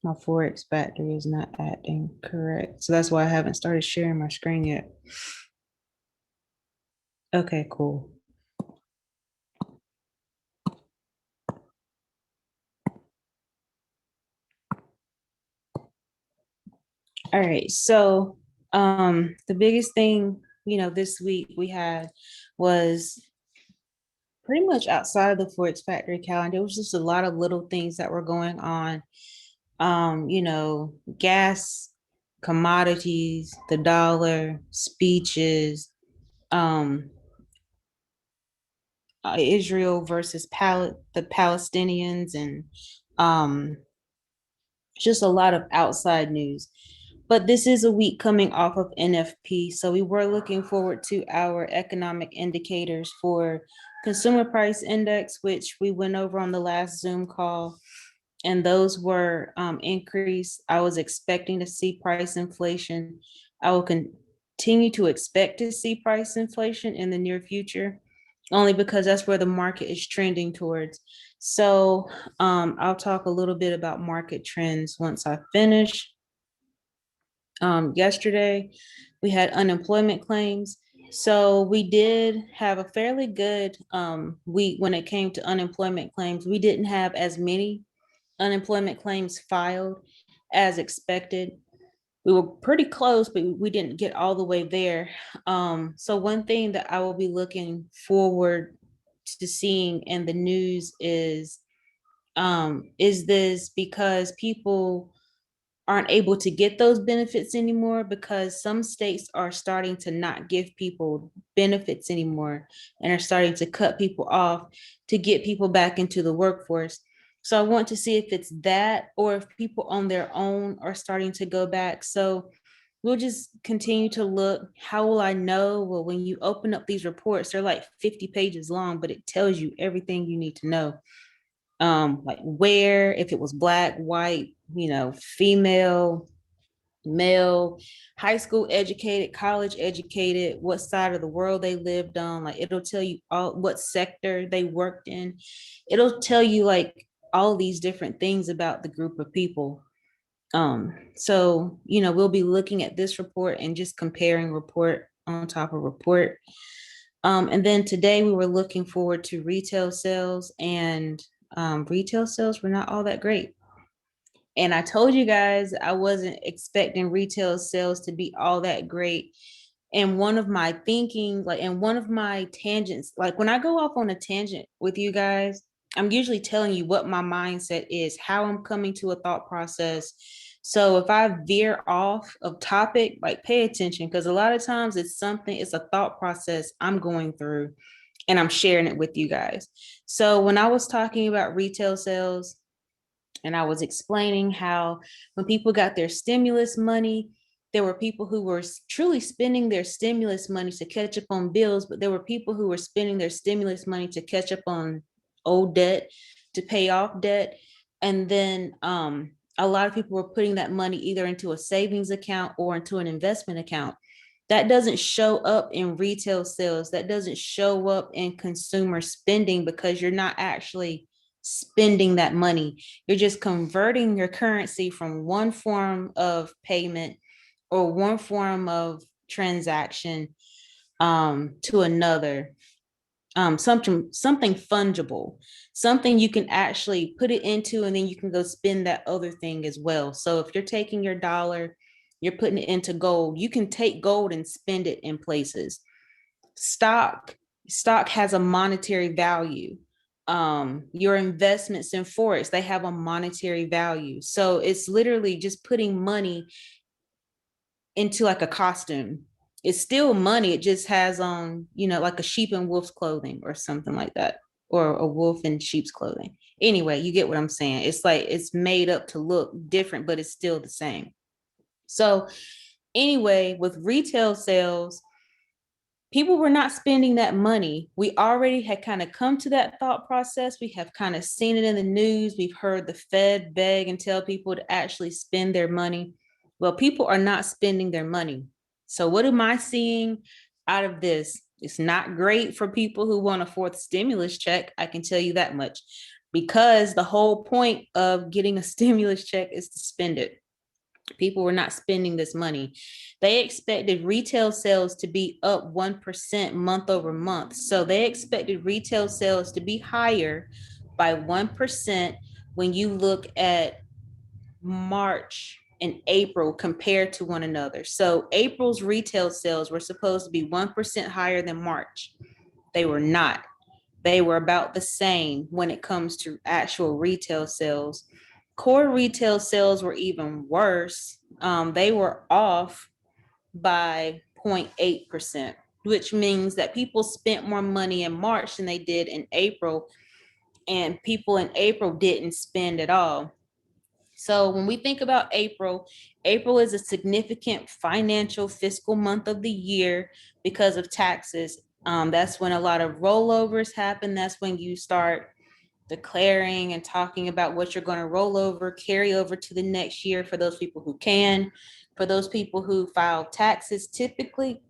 My Forex factory is not acting correct. So that's why I haven't started sharing my screen yet. Okay, cool. All right. So the biggest thing, this week we had was pretty much outside of the Forex factory calendar. It was just a lot of little things that were going on. Gas, commodities, the dollar, speeches, um, Israel versus the Palestinians, and um, just a lot of outside news. But this is a week coming off of NFP, so we were looking forward to our economic indicators for consumer price index, which we went over on the last Zoom call, and those were increased. I was expecting to see price inflation. I will continue to expect to see price inflation in the near future, only because that's where the market is trending towards. So I'll talk a little bit about market trends once I finish. Yesterday, we had unemployment claims. So we did have a fairly good week when it came to unemployment claims. We didn't have as many unemployment claims filed as expected. We were pretty close, but we didn't get all the way there. So one thing that I will be looking forward to seeing in the news is this because people aren't able to get those benefits anymore, because some states are starting to not give people benefits anymore and are starting to cut people off to get people back into the workforce. So I want to see if it's that or if people on their own are starting to go back. So we'll just continue to look. How will I know? Well, when you open up these reports, they're like 50 pages long, but it tells you everything you need to know. Like where, if it was black, white, female, male, high school educated, college educated, what side of the world they lived on. Like it'll tell you all what sector they worked in. It'll tell you like all these different things about the group of people. So we'll be looking at this report and just comparing report on top of report. And then today we were looking forward to retail sales, and retail sales were not all that great. And I told you guys I wasn't expecting retail sales to be all that great. And one of my thinking, like, and one of my tangents, like when I go off on a tangent with you guys, I'm usually telling you what my mindset is, how I'm coming to a thought process. So if I veer off of topic, like pay attention, because a lot of times it's a thought process I'm going through and I'm sharing it with you guys. So when I was talking about retail sales, and I was explaining how when people got their stimulus money, there were people who were truly spending their stimulus money to catch up on bills, but there were people who were spending their stimulus money to catch up on old debt, to pay off debt. And then a lot of people were putting that money either into a savings account or into an investment account. That doesn't show up in retail sales. That doesn't show up in consumer spending, because you're not actually spending that money. You're just converting your currency from one form of payment or one form of transaction to another. Something fungible, something you can actually put it into, and then you can go spend that other thing as well. So if you're taking your dollar, you're putting it into gold, you can take gold and spend it in places. Stock has a monetary value. Your investments in Forex, they have a monetary value. So it's literally just putting money into like a costume. It's still money. It just has on, like a sheep in wolf's clothing or something like that, or a wolf in sheep's clothing. Anyway, you get what I'm saying. It's like it's made up to look different, but it's still the same. So anyway, with retail sales, people were not spending that money. We already had kind of come to that thought process. We have kind of seen it in the news. We've heard the Fed beg and tell people to actually spend their money. Well, people are not spending their money. So what am I seeing out of this? It's not great for people who want a fourth stimulus check. I can tell you that much, because the whole point of getting a stimulus check is to spend it. People were not spending this money. They expected retail sales to be up 1% month over month. So they expected retail sales to be higher by 1% when you look at March and April compared to one another. So April's retail sales were supposed to be 1% higher than March. They were not. They were about the same when it comes to actual retail sales. Core retail sales were even worse. They were off by 0.8%, which means that people spent more money in March than they did in April, and people in April didn't spend at all. So when we think about April, April is a significant financial fiscal month of the year because of taxes. That's when a lot of rollovers happen. That's when you start declaring and talking about what you're going to roll over, carry over to the next year for those people who can. For those people who file taxes, typically,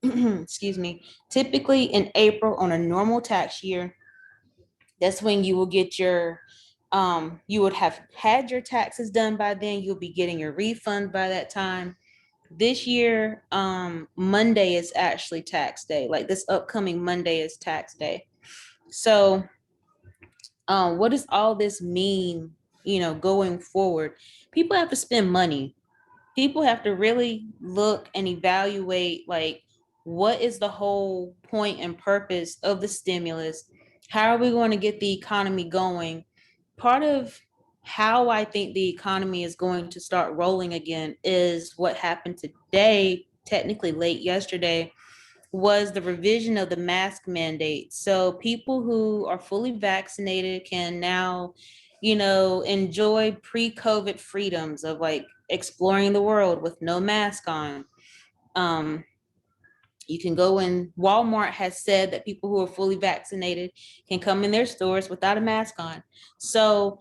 excuse me, typically in April on a normal tax year, that's when you will get your you would have had your taxes done by then. You'll be getting your refund by that time. This year, Monday is actually tax day. Like this upcoming Monday is tax day. So what does all this mean, going forward? People have to spend money. People have to really look and evaluate, like, what is the whole point and purpose of the stimulus? How are we going to get the economy going? Part of how I think the economy is going to start rolling again is what happened today, technically late yesterday, was the revision of the mask mandate. So people who are fully vaccinated can now, enjoy pre-COVID freedoms of like exploring the world with no mask on. Um, you can go in. Walmart has said that people who are fully vaccinated can come in their stores without a mask on. So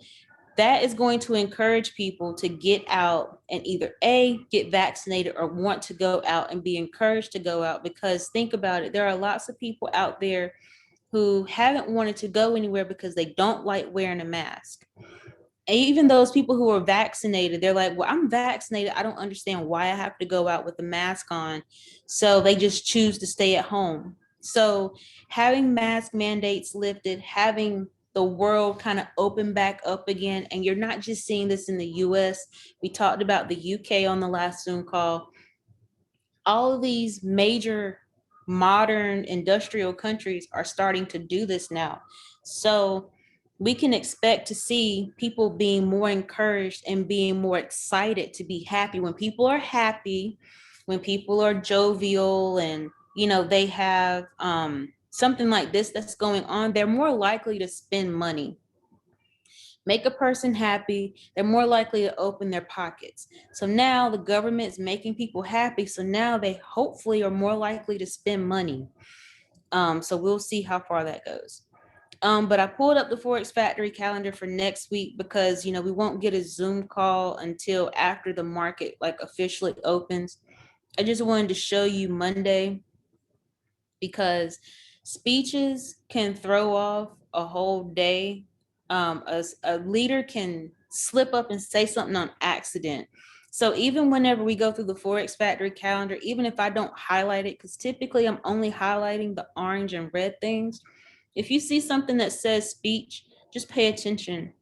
that is going to encourage people to get out and either get vaccinated or want to go out and be encouraged to go out. Because think about it, there are lots of people out there who haven't wanted to go anywhere because they don't like wearing a mask. And even those people who are vaccinated, they're like, well, I'm vaccinated. I don't understand why I have to go out with a mask on. So they just choose to stay at home. So having mask mandates lifted, having the world kind of open back up again, and you're not just seeing this in the US. We talked about the UK on the last Zoom call. All of these major modern industrial countries are starting to do this now. So we can expect to see people being more encouraged and being more excited to be happy. When people are happy, when people are jovial, and they have something like this that's going on, they're more likely to spend money. Make a person happy, they're more likely to open their pockets. So now the government's making people happy. So now they hopefully are more likely to spend money. So we'll see how far that goes. But I pulled up the Forex Factory calendar for next week because, we won't get a Zoom call until after the market like officially opens. I just wanted to show you Monday because speeches can throw off a whole day. A leader can slip up and say something on accident. So even whenever we go through the Forex Factory calendar, even if I don't highlight it, because typically I'm only highlighting the orange and red things, if you see something that says speech, just pay attention.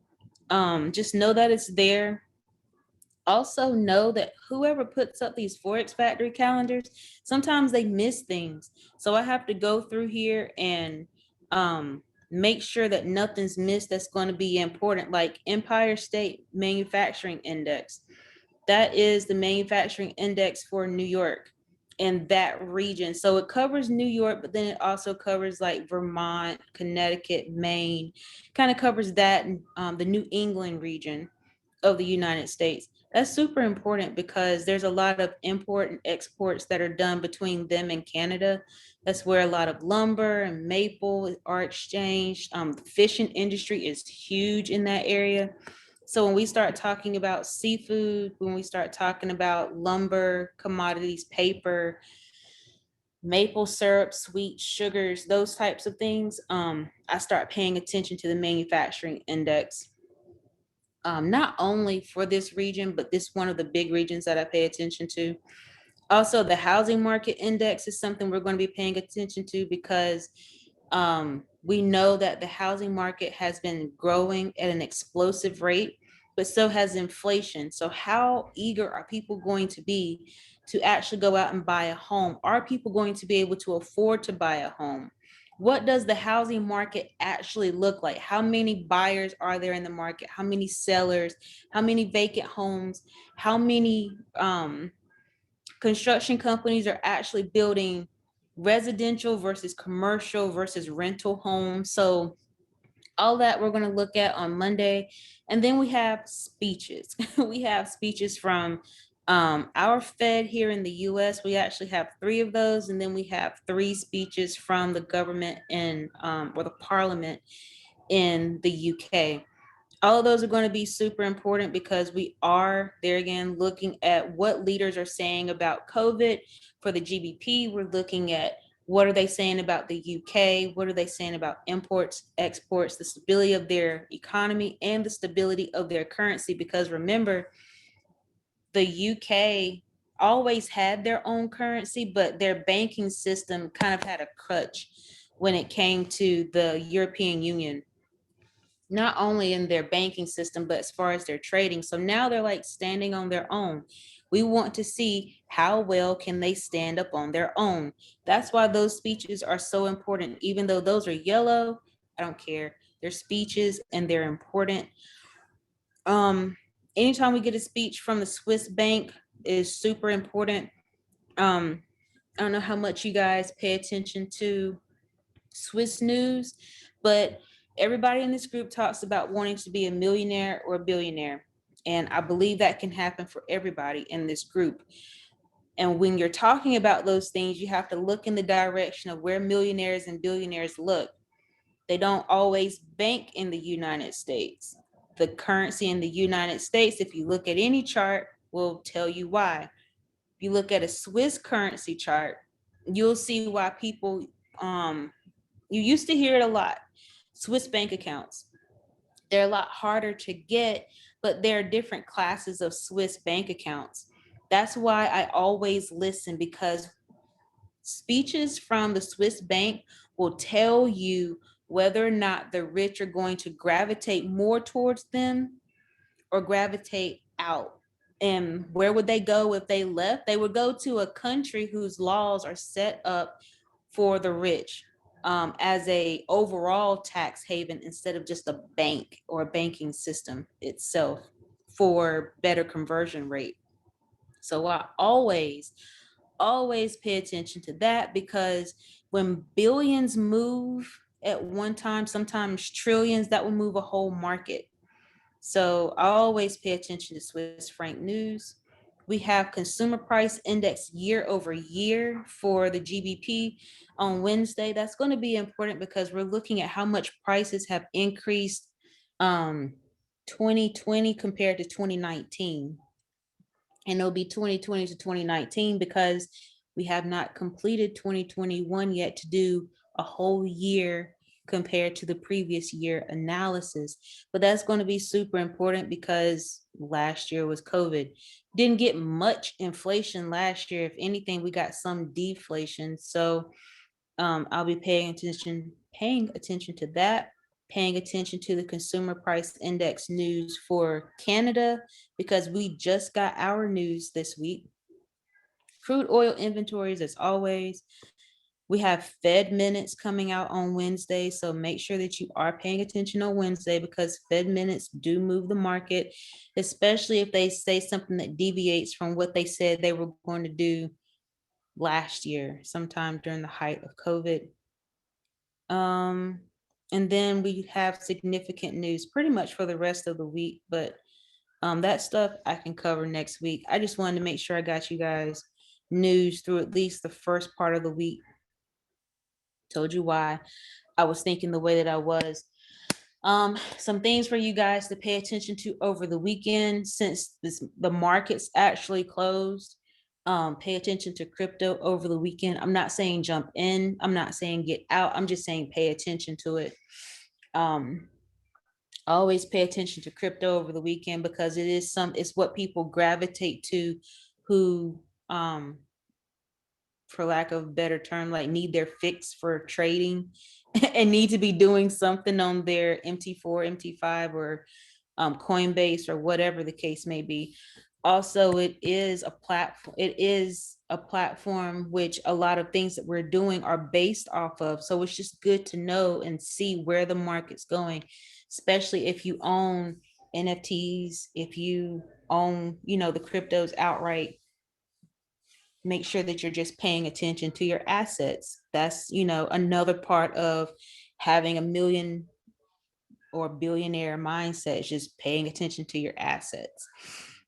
Just know that it's there. Also know that whoever puts up these Forex Factory calendars, sometimes they miss things. So I have to go through here and make sure that nothing's missed that's going to be important, like Empire State Manufacturing Index. That is the manufacturing index for New York and that region. So it covers New York, but then it also covers like Vermont, Connecticut, Maine, kind of covers that, the New England region of the United States. That's super important because there's a lot of import and exports that are done between them and Canada. That's where a lot of lumber and maple are exchanged. The fishing industry is huge in that area. So when we start talking about seafood, when we start talking about lumber, commodities, paper, maple syrup, sweet sugars, those types of things, I start paying attention to the manufacturing index. Not only for this region, but this one of the big regions that I pay attention to. Also, the housing market index is something we're going to be paying attention to because we know that the housing market has been growing at an explosive rate, but so has inflation. So, how eager are people going to be to actually go out and buy a home? Are people going to be able to afford to buy a home? What does the housing market actually look like? How many buyers are there in the market? How many sellers? How many vacant homes? How many construction companies are actually building residential versus commercial versus rental homes? So all that we're going to look at on Monday. And then we have speeches. We have speeches from our Fed here in the US. We actually have three of those. And then we have three speeches from the government in or the parliament in the UK. All of those are going to be super important because we are there again looking at what leaders are saying about COVID. For the GBP, we're looking at what are they saying about the UK, what are they saying about imports, exports, the stability of their economy and the stability of their currency. Because remember, the UK always had their own currency, but their banking system kind of had a crutch when it came to the European Union, not only in their banking system, but as far as their trading. So now they're like standing on their own. We want to see how well can they stand up on their own. That's why those speeches are so important. Even though those are yellow, I don't care. They're speeches and they're important. Anytime we get a speech from the Swiss bank is super important. I don't know how much you guys pay attention to Swiss news, but everybody in this group talks about wanting to be a millionaire or a billionaire. And I believe that can happen for everybody in this group. And when you're talking about those things, you have to look in the direction of where millionaires and billionaires look. They don't always bank in the United States. The currency in the United States, if you look at any chart, will tell you why. If you look at a Swiss currency chart, you'll see why people you used to hear it a lot. Swiss bank accounts. They're a lot harder to get, but there are different classes of Swiss bank accounts. That's why I always listen, because speeches from the Swiss bank will tell you whether or not the rich are going to gravitate more towards them or gravitate out. And where would they go if they left? They would go to a country whose laws are set up for the rich, as a overall tax haven instead of just a bank or a banking system itself for better conversion rate. So I always pay attention to that, because when billions move at one time, sometimes trillions, that will move a whole market. So I always pay attention to Swiss franc news. We have consumer price index year over year for the GBP on Wednesday. That's going to be important because we're looking at how much prices have increased 2020 compared to 2019. And it'll be 2020 to 2019 because we have not completed 2021 yet to do a whole year compared to the previous year analysis. But that's going to be super important because last year was COVID. Didn't get much inflation last year. If anything, we got some deflation. So I'll be paying attention to that, paying attention to the consumer price index news for Canada, because we just got our news this week. Crude oil inventories, as always. We have Fed minutes coming out on Wednesday, so make sure that you are paying attention on Wednesday, because Fed minutes do move the market, especially if they say something that deviates from what they said they were going to do last year, sometime during the height of COVID. And then we have significant news pretty much for the rest of the week, but that stuff I can cover next week. I just wanted to make sure I got you guys news through at least the first part of the week. Told you why I was thinking the way that I was. Some things for you guys to pay attention to over the weekend, since the markets actually closed. Pay attention to crypto over the weekend. I'm not saying jump in. I'm not saying get out. I'm just saying pay attention to it. Um, always pay attention to crypto over the weekend because it's what people gravitate to who for lack of a better term, like need their fix for trading and need to be doing something on their MT4, MT5, or Coinbase, or whatever the case may be. Also, it is a platform. It is a platform which a lot of things that we're doing are based off of. So it's just good to know and see where the market's going, especially if you own NFTs, if you own, the cryptos outright. Make sure that you're just paying attention to your assets. That's, another part of having a million or billionaire mindset is just paying attention to your assets.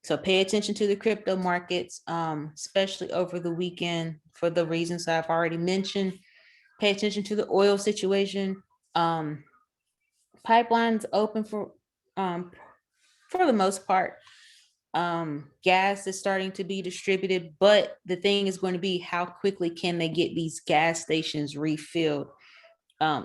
So pay attention to the crypto markets, especially over the weekend for the reasons I've already mentioned. Pay attention to the oil situation. Um, Pipelines open for the most part. Gas is starting to be distributed, but the thing is going to be how quickly can they get these gas stations refilled?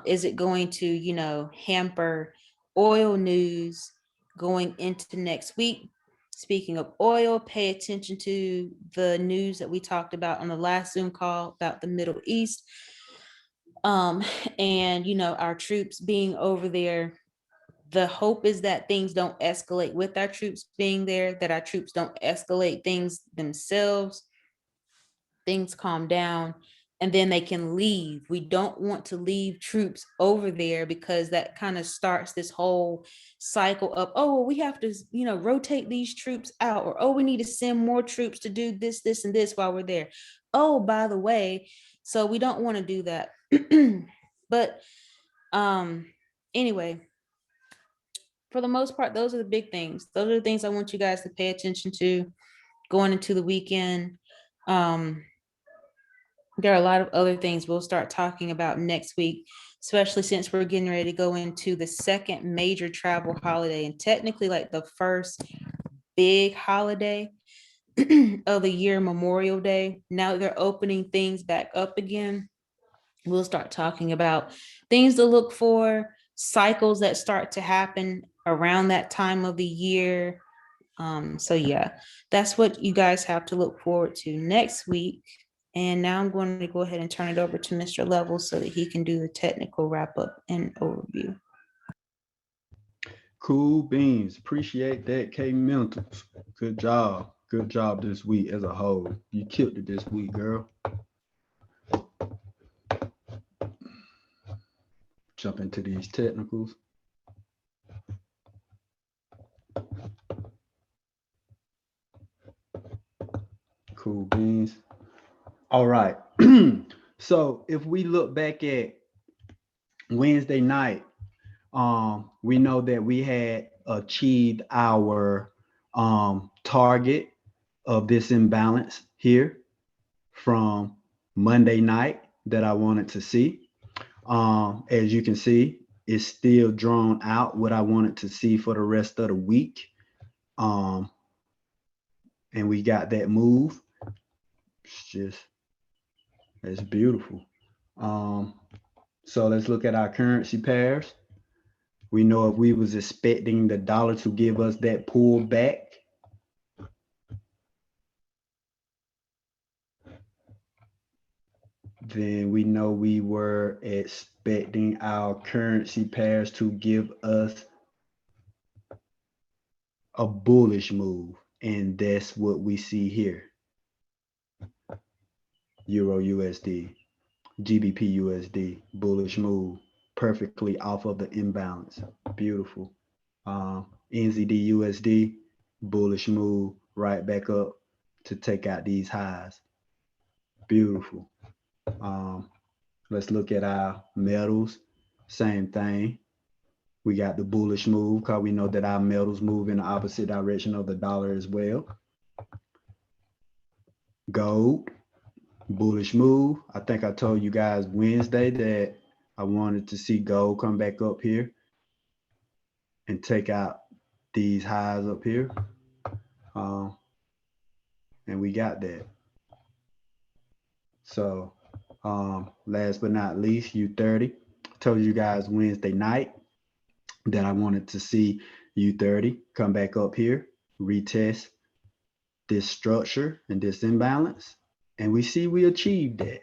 Is it going to, hamper oil news going into next week? Speaking of oil, pay attention to the news that we talked about on the last Zoom call about the Middle East. Um, and our troops being over there. The hope is that things don't escalate with our troops being there, that our troops don't escalate things themselves, things calm down, and then they can leave. We don't want to leave troops over there because that kind of starts this whole cycle of, oh, well, we have to, rotate these troops out, or, oh, we need to send more troops to do this, this, and this while we're there. Oh, by the way, so we don't want to do that. But anyway, for the most part, those are the big things. Those are the things I want you guys to pay attention to going into the weekend. There are a lot of other things we'll start talking about next week, especially since we're getting ready to go into the second major travel holiday and technically like the first big holiday of the year, Memorial Day. Now that they're opening things back up again, we'll start talking about things to look for, cycles that start to happen around that time of the year. So yeah, that's what you guys have to look forward to next week. And now I'm going to go ahead and turn it over to Mr. Level so that he can do the technical wrap up and overview. Cool beans. Appreciate that, KMentals. Good job. Good job this week as a whole. You killed it this week, girl. Jump into these technicals. Cool beans. All right. So if we look back at Wednesday night, we know that we had achieved our target of this imbalance here from Monday night that I wanted to see. As you can see, it's still drawn out what I wanted to see for the rest of the week. And we got that move. It's beautiful. So let's look at our currency pairs. We know if we was expecting the dollar to give us that pullback, then we know we were expecting our currency pairs to give us a bullish move. And that's what we see here. Euro USD, GBP USD, bullish move, perfectly off of the imbalance. Beautiful. NZD USD, bullish move, right back up to take out these highs. Beautiful. Let's look at our metals. Same thing. We got the bullish move because we know that our metals move in the opposite direction of the dollar as well. Gold, bullish move. I think I told you guys Wednesday that I wanted to see gold come back up here and take out these highs up here. And we got that. So last but not least, U30. Told you guys Wednesday night that I wanted to see U30 come back up here, retest this structure and this imbalance. And we see we achieved that.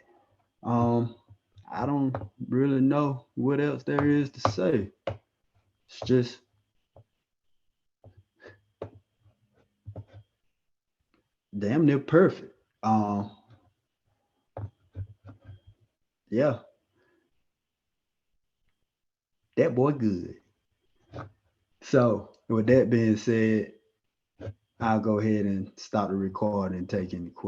I don't really know what else there is to say. It's just damn near perfect. Yeah, that boy good. So with that being said, I'll go ahead and stop the recording and take any questions.